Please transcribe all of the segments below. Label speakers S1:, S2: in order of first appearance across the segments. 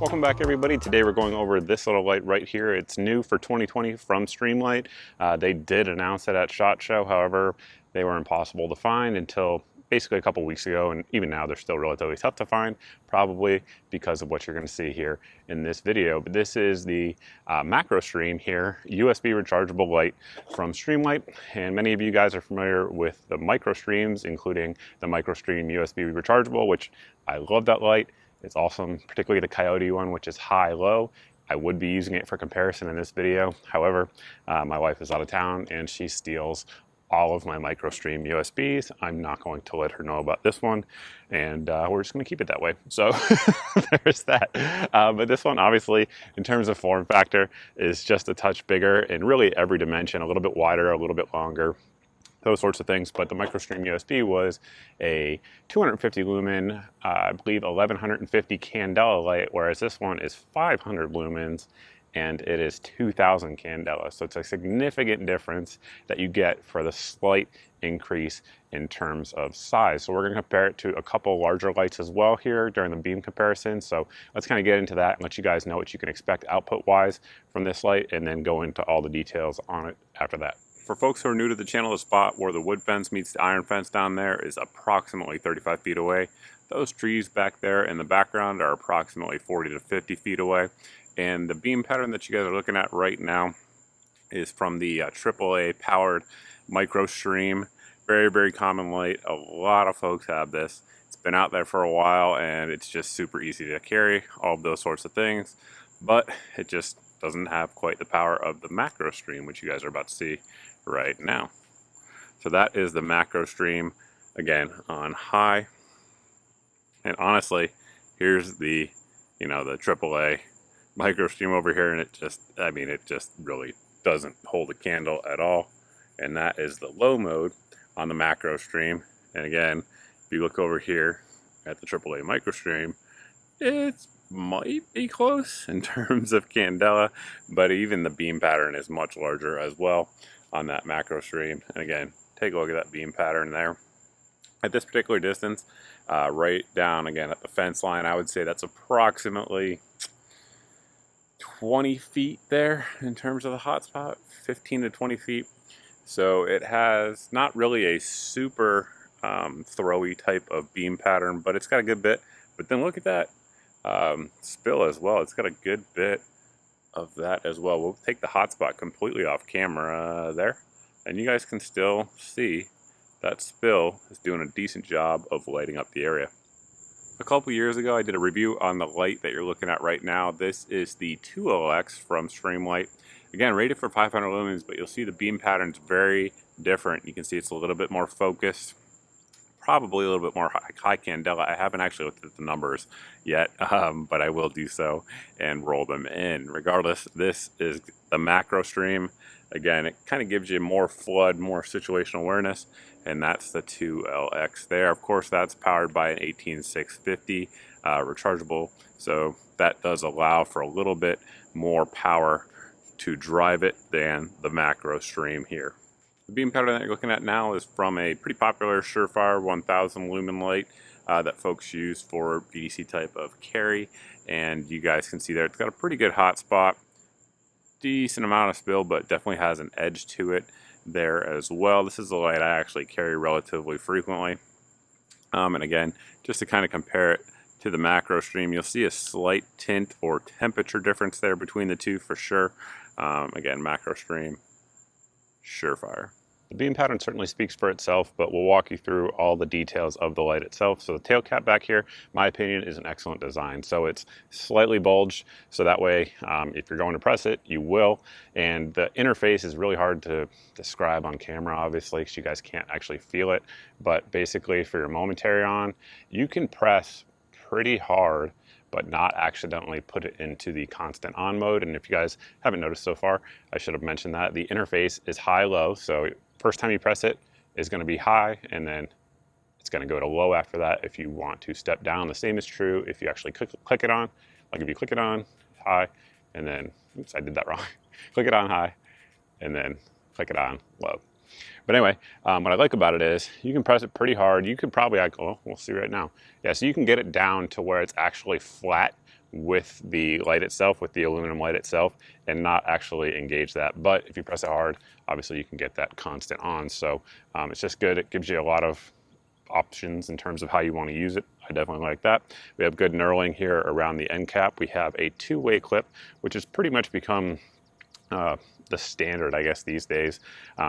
S1: Welcome back, everybody. Today we're going over this little light right here. It's new for 2020 from Streamlight. They did announce it at SHOT Show. However, they were impossible to find until basically a couple weeks ago, and even now they're still relatively tough to find, probably because of what you're going to see here in this video. But this is the MacroStream here, USB rechargeable light from Streamlight, and many of you guys are familiar with the MicroStreams, including the MicroStream USB rechargeable, which I love that light. It's awesome, particularly the Coyote one, which is high-low. I would be using it for comparison in this video. However, my wife is out of town and she steals all of my MicroStream USBs. I'm not going to let her know about this one, and we're just going to keep it that way. So there's that. But this one, obviously, in terms of form factor, is just a touch bigger in really every dimension, a little bit wider, a little bit longer, those sorts of things. But the MicroStream USB was a 250 lumen, I believe 1150 candela light, whereas this one is 500 lumens and it is 2000 candela. So it's a significant difference that you get for the slight increase in terms of size. So we're going to compare it to a couple larger lights as well here during the beam comparison. So let's kind of get into that and let you guys know what you can expect output wise from this light, and then go into all the details on it after that. For folks who are new to the channel, the spot where the wood fence meets the iron fence down there is approximately 35 feet away. Those trees back there in the background are approximately 40 to 50 feet away. And the beam pattern that you guys are looking at right now is from the AAA powered MicroStream. Very, very common light. A lot of folks have this. It's been out there for a while and it's just super easy to carry, all of those sorts of things. But it just doesn't have quite the power of the MacroStream, which you guys are about to see right now. So that is the MacroStream, again, on high. And honestly, here's the, the AAA MicroStream over here, and it just really doesn't hold a candle at all. And that is the low mode on the MacroStream. And again, if you look over here at the AAA MicroStream, it might be close in terms of candela, but even the beam pattern is much larger as well on that MacroStream. And again, take a look at that beam pattern there. At this particular distance, right down again at the fence line, I would say that's approximately 20 feet there in terms of the hotspot, 15 to 20 feet. So it has not really a super throwy type of beam pattern, but it's got a good bit. But then look at that spill as well. It's got a good bit of that as well. We'll take the hotspot completely off camera there, and you guys can still see that spill is doing a decent job of lighting up the area. A couple years ago, I did a review on the light that you're looking at right now. This is the 2LX from Streamlight. Again, rated for 500 lumens, but you'll see the beam pattern's very different. You can see it's a little bit more focused, probably a little bit more high candela. I haven't actually looked at the numbers yet, but I will do so and roll them in. Regardless, this is the MacroStream. Again, it kind of gives you more flood, more situational awareness, and that's the 2LX there. Of course, that's powered by an 18650 rechargeable, so that does allow for a little bit more power to drive it than the MacroStream here. The beam pattern that you're looking at now is from a pretty popular Surefire 1000 lumen light that folks use for EDC type of carry, and you guys can see there it's got a pretty good hot spot, decent amount of spill, but definitely has an edge to it there as well. This is a light I actually carry relatively frequently, and again, just to kind of compare it to the MacroStream, you'll see a slight tint or temperature difference there between the two for sure. Again, MacroStream, Surefire. The beam pattern certainly speaks for itself, but we'll walk you through all the details of the light itself. So the tail cap back here, my opinion, is an excellent design. So it's slightly bulged, so that way if you're going to press it, you will. And the interface is really hard to describe on camera, obviously, because you guys can't actually feel it. But basically, for your momentary on, you can press pretty hard but not accidentally put it into the constant on mode. And if you guys haven't noticed so far, I should have mentioned that the interface is high-low. So first time you press it is going to be high, and then it's going to go to low after that if you want to step down. The same is true if you actually click it on. Like if you click it on high, and then, oops, I did that wrong. Click it on high, and then click it on low. But anyway, what I like about it is you can press it pretty hard. You could probably, we'll see right now. Yeah, so you can get it down to where it's actually flat with the light itself, with the aluminum light itself, and not actually engage that. But if you press it hard, obviously you can get that constant on. So it's just good. It gives you a lot of options in terms of how you want to use it. I definitely like that. We have good knurling here around the end cap. We have a two-way clip, which has pretty much become the standard, I guess, these days.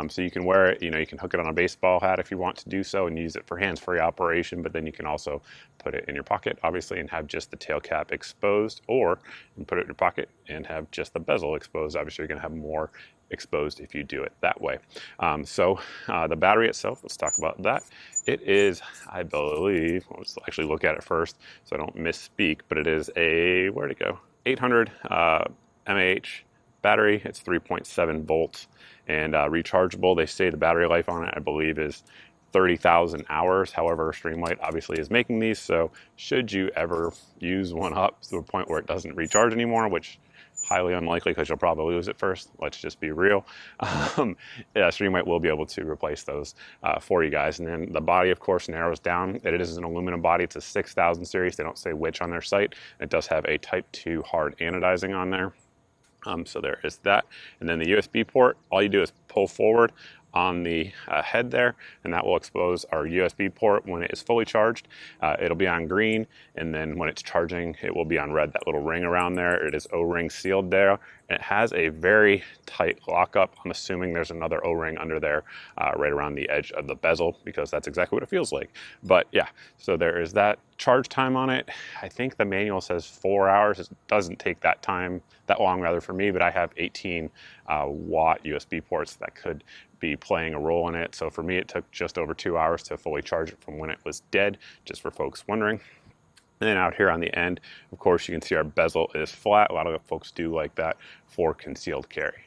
S1: So you can wear it, you can hook it on a baseball hat if you want to do so and use it for hands-free operation, but then you can also put it in your pocket, obviously, and have just the tail cap exposed, or you can put it in your pocket and have just the bezel exposed. Obviously, you're going to have more exposed if you do it that way. The battery itself, let's talk about that. It is, I believe, let's actually look at it first so I don't misspeak, but it is a, where'd it go? 800 mAh battery. It's 3.7 volts and rechargeable. They say the battery life on it, I believe, is 30,000 hours. However, Streamlight obviously is making these, so should you ever use one up to the point where it doesn't recharge anymore, which highly unlikely because you'll probably lose it first, let's just be real, Streamlight will be able to replace those for you guys. And then the body, of course, narrows down. It is an aluminum body. It's a 6000 series. They don't say which on their site. It does have a Type 2 hard anodizing on there. So there is that. And then the USB port, all you do is pull forward on the head there, and that will expose our USB port when it is fully charged. It'll be on green, and then when it's charging, it will be on red, that little ring around there. It is O-ring sealed there, and it has a very tight lockup. I'm assuming there's another O-ring under there right around the edge of the bezel, because that's exactly what it feels like. But yeah, so there is that. Charge time on it, I think the manual says 4 hours. It doesn't take that long rather for me, but I have 18 watt USB ports that could be playing a role in it. So for me, it took just over 2 hours to fully charge it from when it was dead, just for folks wondering. And then out here on the end, of course, you can see our bezel is flat. A lot of folks do like that for concealed carry.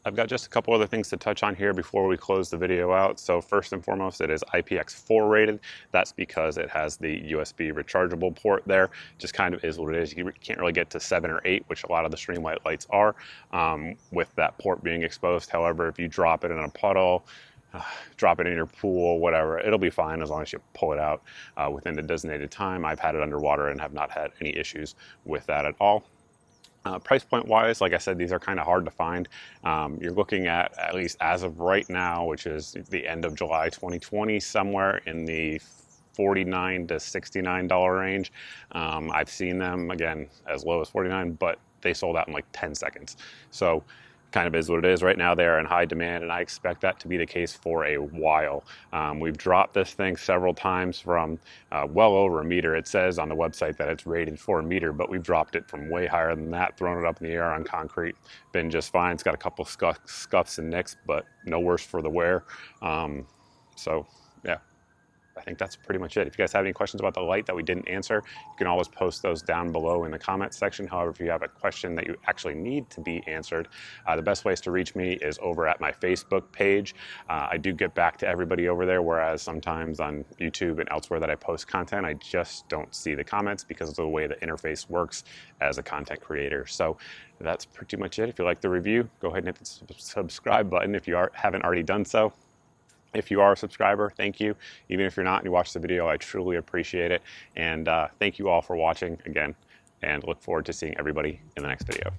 S1: I've got just a couple other things to touch on here before we close the video out. So first and foremost, it is IPX4 rated. That's because it has the USB rechargeable port there. Just kind of is what it is. You can't really get to 7 or 8, which a lot of the Streamlight lights are, with that port being exposed. However, if you drop it in a puddle, drop it in your pool, whatever, it'll be fine as long as you pull it out within the designated time. I've had it underwater and have not had any issues with that at all. Price point wise, like I said, these are kind of hard to find. You're looking at least as of right now, which is the end of July 2020, somewhere in the $49 to $69 range. I've seen them, again, as low as $49, but they sold out in like 10 seconds. So kind of is what it is right now. They are in high demand, and I expect that to be the case for a while. We've dropped this thing several times from well over a meter. It says on the website that it's rated for a meter, but we've dropped it from way higher than that, thrown it up in the air on concrete, been just fine. It's got a couple scuffs and nicks, but no worse for the wear. So yeah, I think that's pretty much it. If you guys have any questions about the light that we didn't answer, you can always post those down below in the comments section. However, if you have a question that you actually need to be answered, the best ways to reach me is over at my Facebook page. I do get back to everybody over there, whereas sometimes on YouTube and elsewhere that I post content, I just don't see the comments because of the way the interface works as a content creator. So that's pretty much it. If you like the review, go ahead and hit the subscribe button if you haven't already done so. If you are a subscriber, thank you. Even if you're not and you watch the video, I truly appreciate it. And thank you all for watching again, and look forward to seeing everybody in the next video.